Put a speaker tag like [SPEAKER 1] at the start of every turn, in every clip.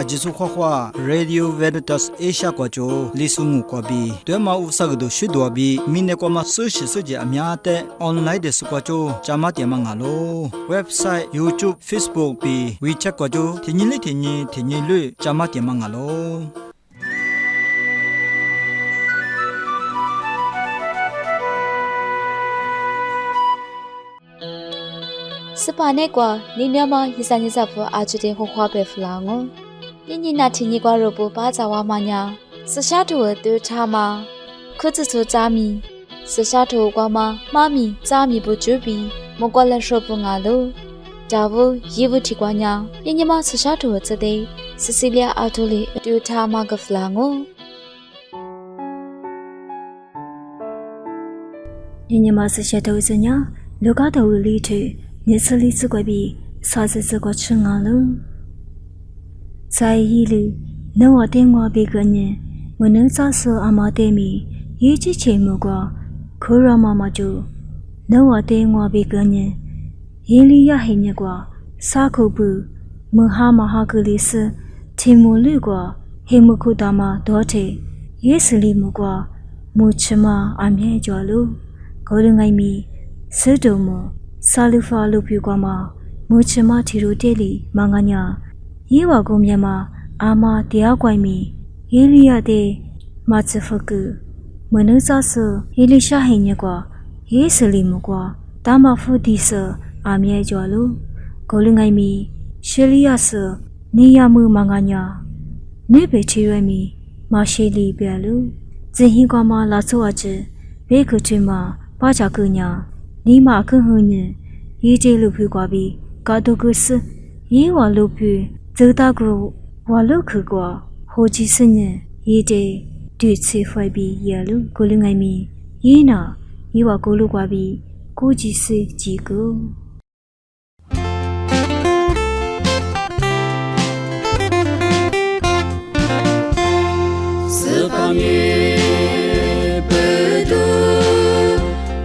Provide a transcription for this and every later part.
[SPEAKER 1] ajisu khwa Radio Veritas Asia kwa jo lisungu kwa bi twema usagdo shidwa bi mine kwa ma sushi suje amya te online de su kwa jo chama te ma ngalo website YouTube Facebook bi WeChat kwa jo thinyi lu chama te ma ngalo
[SPEAKER 2] Sipane kwa ninyama yisanyisa fu ajute khwa be flango Nini na tini kwa robo baza wa manya sashatu wa du chama kutsu zami sashatu kwa ma mami zami bu jubi mogwa la shobu ngalo davu yivu tikwanya ninyama sashatu wa tsade Cecilia Atoli du chama ga flango
[SPEAKER 3] Ninyama sashatu zanya lugata uli tu Nesali zigwabi sazi zigwa chingalo Zai yili nawa dengwa biganye Wana zasu amademi Yiji che mugwa Kura mama ju Nawa dengwa biganye Yili yahinye gwa Sakubu Muha mahagalisi Timu lugwa Himuku dama dote Yesili mugwa Muchima amye jwalu Golungay mi Sidomo Salufa lupugama Muchima tiru deli manganya Yewa gomyama ama diagwaimi Yelia de matsufuku Munuzasu Yelisha hinyagwa Yesili mugwa Dama fudisa amye jwalu Golungaimi Shiliasu Niyamu manganya Nebe tiremi Mashili bialu Zihigwama latsuaji Bekutuma Bajakunya Nima kunhunye Yije lupu gwabi Gadogus Yewa lupu Zogdagu Waluku gwa Hoji sinye Yije Dutsi fwabi yalu Golungaymi Yena Yewa golu gwabi Goji si jigu
[SPEAKER 4] Sepamye Bedu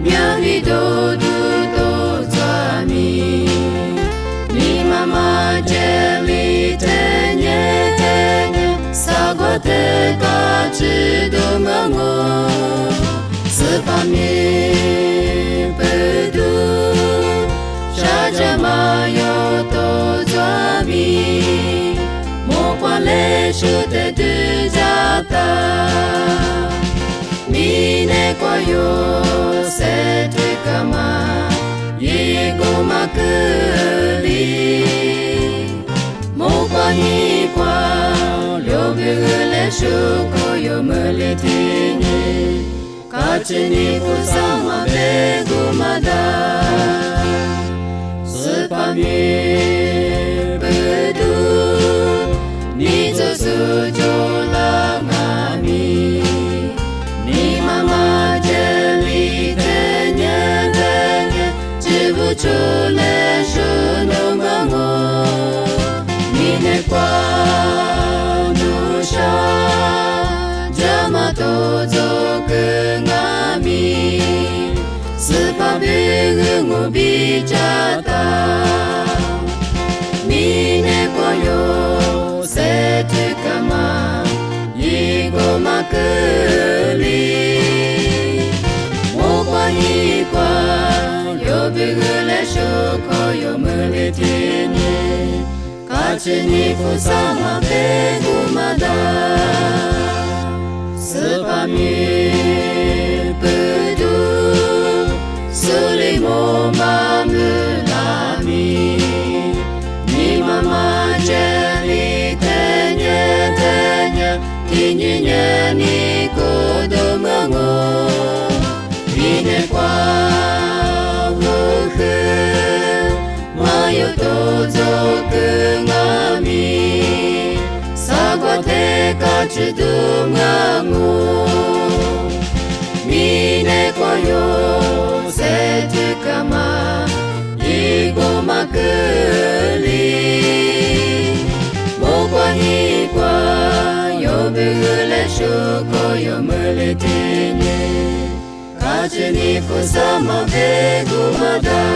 [SPEAKER 4] Miami dodu dozami Ni mama jeli tenye Sagote kachi domango Sepamye Bedu Shajama yo dozami Mokwa le shute dujata Mine kwa yo setu kama Yego makuli Mokwa ni kwa Lyobele shuko yo meletini Kachini kusama begu mada Sepamye bedu Nizo sujo la ngami Ni mama jeli tenye Chibu chule shuno mango Mine kwa nusha Jama tozo kengami Sepa bingungu bijata Mine kwa yo setu kama Yigo makuli Mokwa hikwa Yo bigule shoko yo meletini Kachini kusama begu mada Sepamye bedu Sulimo mamulami Ni mama jeli tenye Tinye ni kodomango Mine kwa wuhu Mayo tozo kengami Sagote kachi dungangu Mine kwa yo setu kama Yigo makuli Mokwa hikwa Yo bigule shuko yo meletini Kachini kusama begu mada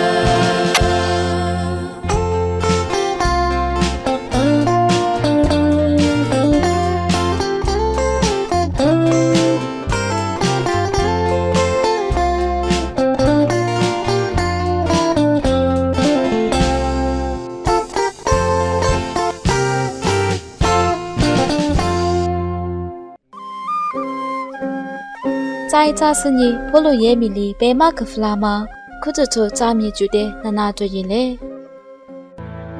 [SPEAKER 2] 在扎斯尼波罗耶米里贝马克弗拉玛，可这头扎米就的那那对伊嘞。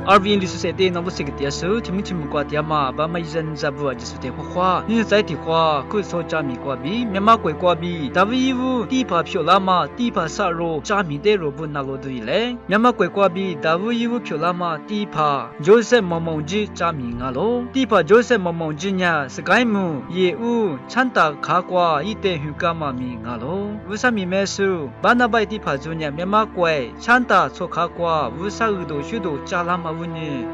[SPEAKER 1] RVN 历史设定那不是个电视，前面全部挂电嘛，把每人在不就是电话，你在电话，可说加密挂币，密码贵挂币，大不义务，地帕票拉嘛，地帕杀肉，加密的肉不拿罗对嘞，密码贵挂币，大不义务票拉嘛，地帕就是毛毛鸡加密啊咯，地帕就是毛毛鸡呀，是该么业务，产大卡挂一点很干嘛密啊咯，为啥密码数，把那摆地帕做呢，密码贵，产大做卡挂，为啥耳朵许多加拉嘛？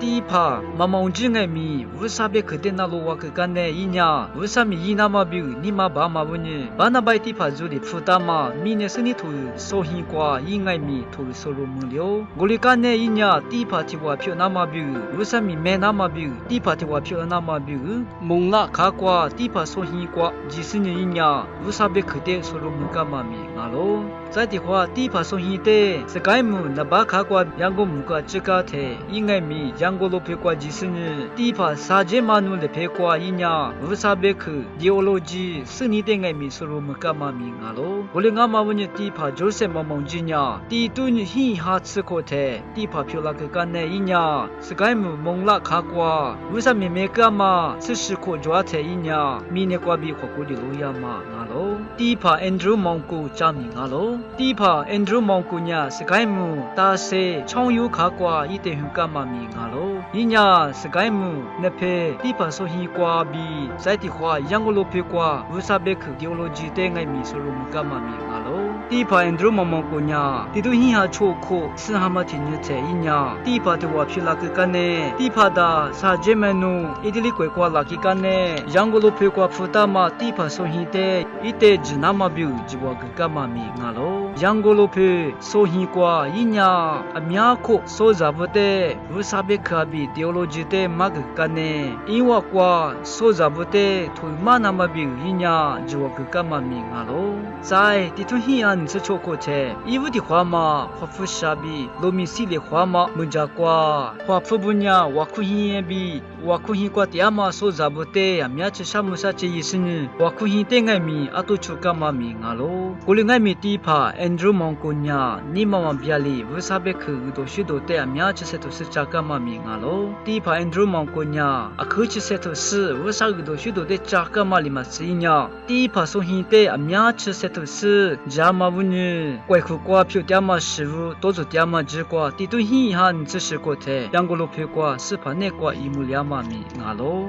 [SPEAKER 1] 第一趴，妈妈只爱米，为啥别去点那路瓦去干呢？一年，为啥米一那么比你妈爸妈问呢？把那摆第趴做的负担嘛，米呢是你图收钱瓜，一爱米图收入没了。我哩干呢一年，第一趴提话票那么比，为啥米没那么比？第一趴提话票那么比，蒙拉卡瓜，第一趴收钱瓜，几十年一年，为啥别去点收入没干嘛米？啊喽，在的话，第一趴收钱的，是该么那把卡瓜养个木个只个的，一爱米养个罗皮瓜几十年，第一趴沙杰马努的皮瓜一年，为啥别去？ideology是你的爱米收入没干嘛米？啊喽，我哩俺妈问你第一趴就是毛毛鸡呀，第一顿很好吃口的，第一趴票那个干呢一年，是该么蒙拉卡瓜，为啥米没干嘛？吃食口抓的一年，米呢瓜比火锅的路亚嘛？啊喽，第一趴 Andrew 蒙古加米啊喽。第一趴 Andrew 蒙古呢是该么大些常有卡瓜一点很干嘛米啊喽，一年是该么那批第一趴收钱瓜比在的话养个罗皮瓜，为啥别去ideology的爱米收入没干嘛米啊喽？第一趴 Andrew 蒙古呢，第都很下错苦是蛤蟆天日才一年，第一趴的话皮拉个干呢，第一趴的沙杰门努一点里贵瓜拉个干呢，养个罗皮瓜负担嘛，第一趴收钱的一点只那么比就话个干嘛米啊喽？养个罗皮收钱瓜一年啊苗口收杂不得，为啥别去比ideology的嘛个干呢？因为瓜收杂不得，推嘛那么比一年就话个干嘛米啊喽？在地图很安是错过的，因为的话嘛，华富沙比罗米西的话嘛，木家瓜华富不呢，瓦库很比瓦库很瓜的嘛收杂不得，啊苗吃啥么啥这意思呢？瓦库很的爱米啊都出干嘛米啊喽？我哩爱米第一趴 Andrew 蒙古呢，你妈妈别里为啥别去都许多的啊苗吃些都是加干嘛米啊喽？第一趴 Andrew 蒙古呢，啊去吃些都是为啥都许多的加干嘛里嘛是呢？第一趴送钱的啊苗吃些都是加嘛不呢？怪苦瓜票点嘛食物多做点嘛只瓜，地都很罕只是过的，养个罗皮瓜是怕那瓜一目两嘛米啊喽？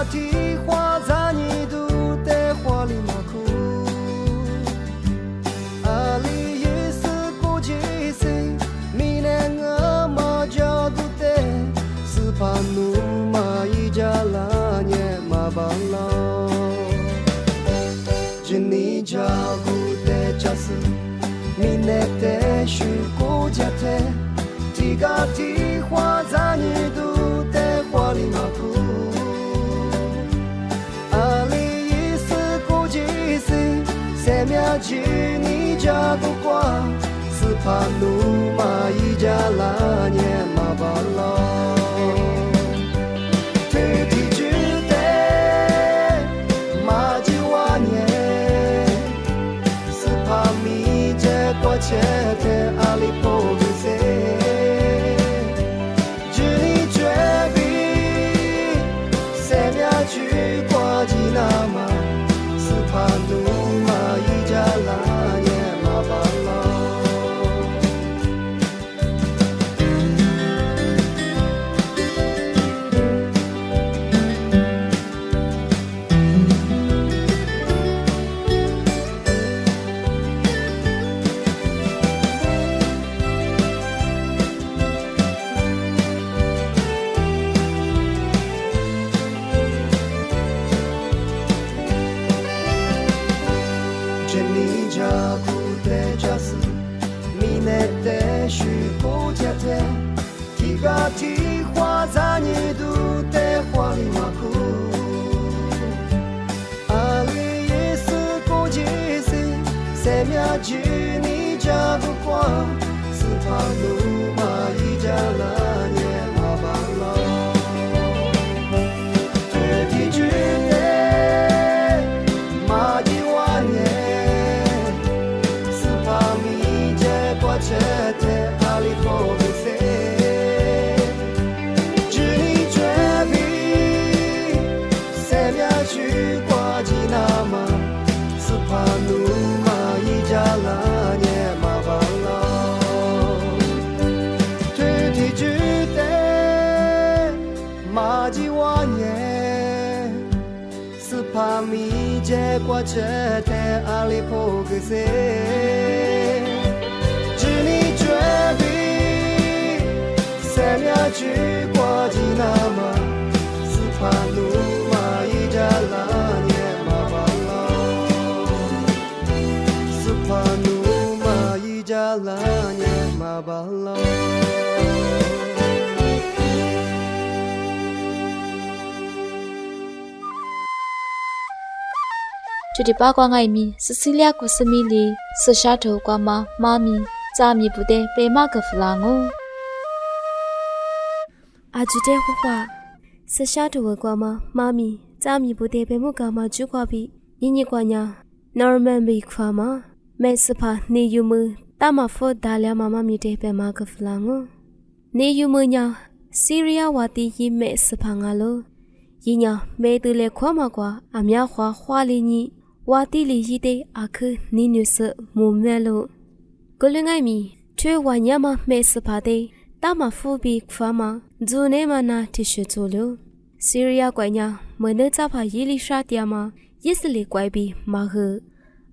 [SPEAKER 5] 提花在你肚的花里马库，阿里也是过几岁，明年我马家肚的，是怕努马一家拉年马巴拉，今年家顾的家事，明年的许过家的，提花在你肚的花里马库。去你家不挂，是怕努马一家拉年马巴拉。推提举的马吉瓦年，是怕米这过切的阿里坡不塞，只你绝比，塞面去挂吉那马，是怕努。举你家不过，是怕路马一家了也麻烦了。具体具的马几万年，是怕米结果这天阿里佛不塞。只你绝壁，塞面去挂几那么，是怕路马一家了也麻烦了。具体具的马几万年，是怕米结果这天阿里佛不塞。只你绝壁，塞面去挂几那么，是怕路马一家了也麻烦了。是怕路马一家了也麻烦了。
[SPEAKER 2] 这里八卦爱米是西利亚古斯米里是沙头瓜妈妈咪扎米不得被马个弗朗哦。
[SPEAKER 6] 阿朱的话，是沙头瓜妈妈咪扎米不得被木干嘛就瓜比，你瓜呀，那儿们没夸吗？没事怕你有么？大马佛大了妈妈咪得被马个弗朗哦。你有么呀？西利亚话的也没事怕啊喽。伊呀没得来夸嘛瓜，阿苗花花里你。话题里一的阿克你女士木面路，个人爱米，却话呀嘛没事怕的，大马富比夸嘛，做那嘛那提学做了。西利亚怪呀，没能咋怕伊里沙嗲嘛，也是里怪比马赫，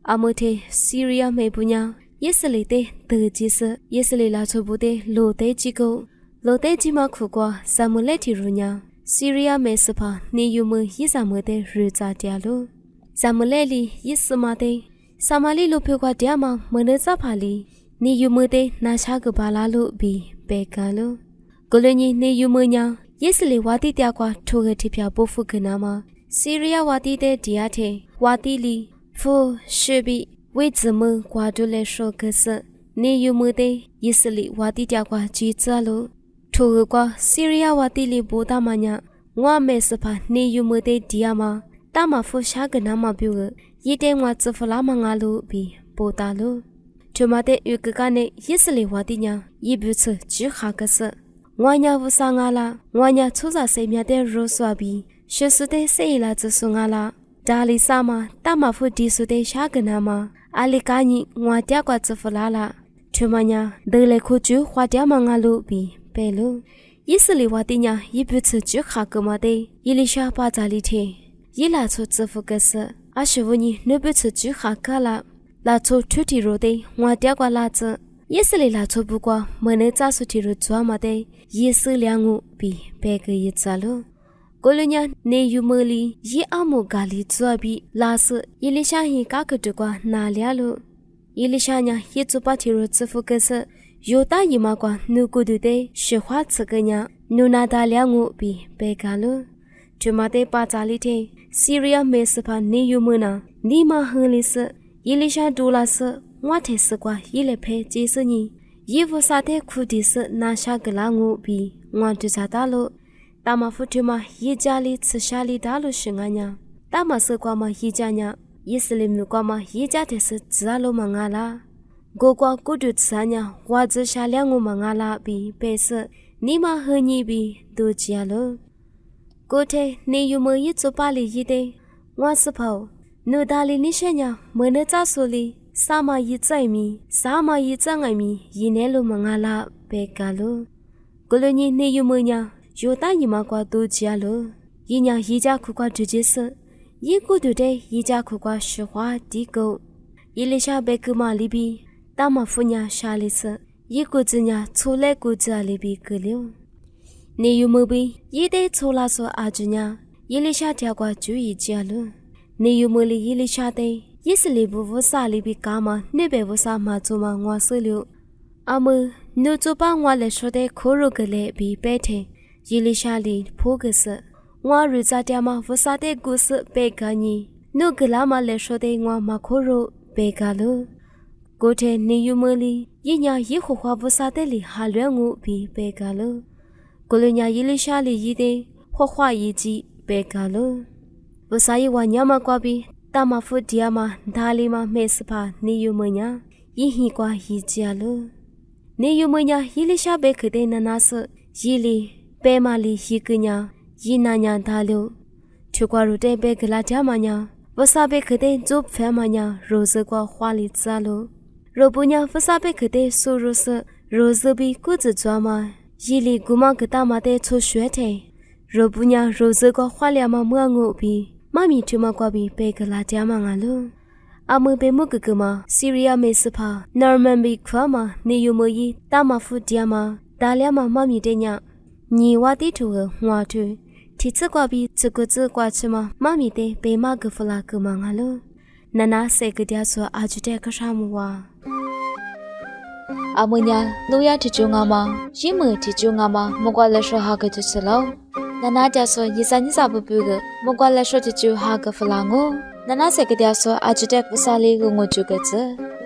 [SPEAKER 6] 阿莫特西利亚没不呀，也是里的得几时，也是里拉出不的落得几个，落得几嘛苦瓜，啥么来提入呀？西利亚没事怕，你有么一啥么的日咋嗲了？萨姆莱里伊斯马的，萨马里路皮瓜嗲嘛，没能咋怕里，你有么的那下个巴拉路比白干了。过了你有么呀？也是里瓦地嗲瓜托个提票不付个那么，西利亚瓦地的第二天，瓦地里付是比为怎么瓜住来说个是，你有么的也是里瓦地嗲瓜记着了，托个瓜西利亚瓦地里不大嘛呀，我没事怕你有么的第二嘛。大马夫下个那么表个，一点我只付拉嘛阿路比不大路。就嘛的有个干呢，也是里话的呀，一不吃就下个事。我呀不上阿啦，我呀出在谁面的肉刷比，学术的谁啦只送阿啦。家里啥嘛，大马夫地数的下个那么，阿里干你我嗲个只付拉啦。就嘛呀，得来可就花嗲嘛阿路比白路。也是里话的呀，一不吃就下个嘛的，一里下把家里听。伊拉出支付个事，阿师傅你那不吃就下个了，拉出土地肉的，我嗲个拉子，也是里拉出不过，没能扎出地肉抓嘛的，也是2比白个一扎了。过了年，你有么里，伊阿木咖喱抓比拉是，伊里想伊嘎个的瓜拿了了，伊里想呀，伊做把地肉支付个事，有大姨妈瓜，努咕嘟的，雪花吃个呀，努拿大2比白个了。就嘛的把家里听，西利亚没事怕你有么呢？你嘛很里是，伊里想多拉是，我才是瓜，伊来陪几十年，衣服啥的苦的是拿下个2比，我就查到了。大马夫就嘛一家里吃下里大路是俺呀，大马是瓜嘛一家呀，伊斯里姆瓜嘛一家的是只阿路嘛俺啦，哥瓜哥就吃俺呀，我只下2嘛俺啦比白是，你嘛和你比都家了。过天你有么一做巴里一的，我是跑，你大里你想呀，没能咋说哩？啥嘛一在米，啥嘛一在外米，一年路嘛阿拉白干了。过了你有么呀？有大姨妈瓜都家了，一娘一家苦瓜直接是，一个对的一家苦瓜雪花地沟，一里下白个嘛里比，大马夫娘下里是，一个子娘出来个子里比个了。你有么比？一得出来说阿舅娘，伊里下条瓜就一家了。你有么里伊里下的？也是里不服啥里比干嘛？你别不啥嘛做嘛我死了。阿么，你做把我来说的可肉个来比白天，伊里下里破个事。我日咋点嘛不啥的故事白干你？你个拉嘛来说的我嘛可肉白干了。ကိုတဲ့နေယူမလီညညာရီခွာဘစာတဲ့လီဟာလွဲငုပြီးပဲကလောကိုလညာရီလရှာလီရီတဲ့ခွာရီကြီးပဲကလောဘစာရီဝညမကွာပြီးတာမဖုဒီယာမဒါလီမမဲစပါနေယူမညာရီဟီကွာရီကြလောနေယူမညာရီလရှာပဲခတဲ့နနာဆရီလီပဲမလီရီကညာရီနာညာဒါလောချွကွာရတဲ့ပဲကလာကြမညာဘစာပဲခတဲ့ဂျုပ်ဖဲမညာရိုဇကွာခွာလီဇာလောရိုပညာဘစာပဲခတဲ့ဆူရိုဆရိုဇဘီကုဇဇွာမရီလီဂူမကတာမတဲ့ချိုရွှဲတဲ့ရိုပညာရိုဇကွာခွာလျာမမွငုပြီးမမီထမကွာပြီးပဲကလာကြမငါလောအမဘေမုကကမစီရီယာမေစဖာနော်မန်ဘီခွာမနေယူမီတာမဖုဒီယာမဒါလျာမမမီတဲ့ညညီဝတိထူငွာထွတီချကွာပြီးချကချကွာချမမမီတဲ့ဘေမကဖလာကမငါလောနနာစေကတဲ့ဆိုအာဂျတဲ့ခရှာမဝါ
[SPEAKER 2] အမညာလူရတီကျုံငါမရီမတီကျုံငါမမကွာလက်ရှဟာကတစလောနနာကြဆိုယေစနိစာပပူကမကွာလက်ရှတီကျူဟာကဖလာငိုနနာစေကတဲ့ဆိုအာဂျတဲ့ပစာလေးကိုငိုကျုကချ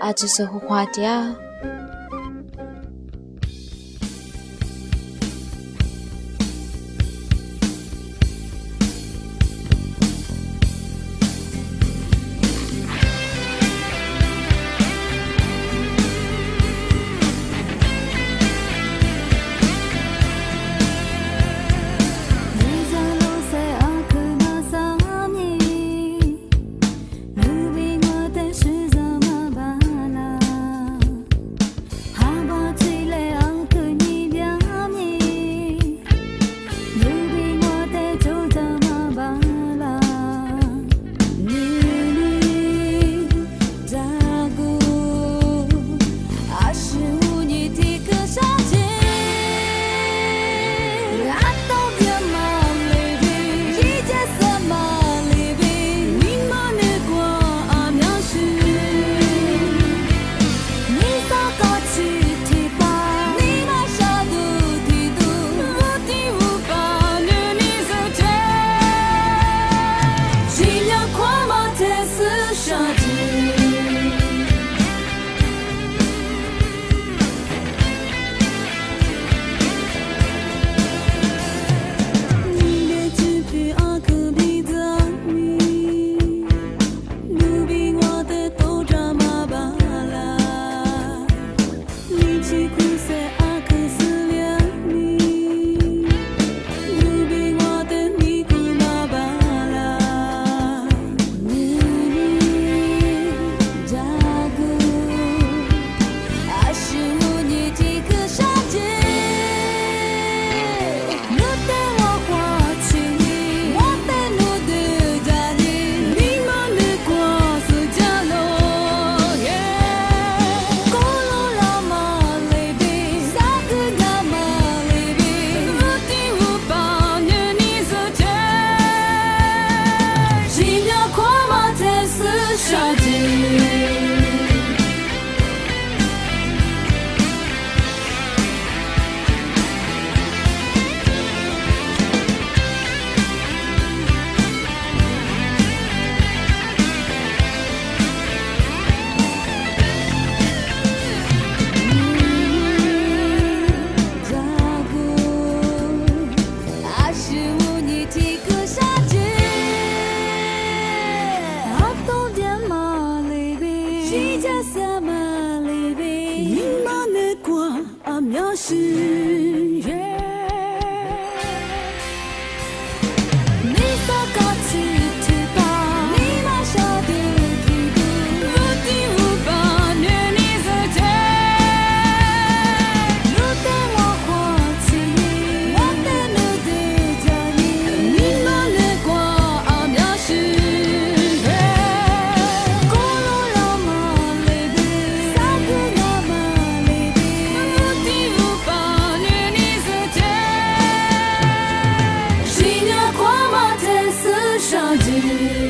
[SPEAKER 2] အာဂျဆိုခွာတျာ
[SPEAKER 4] 上街。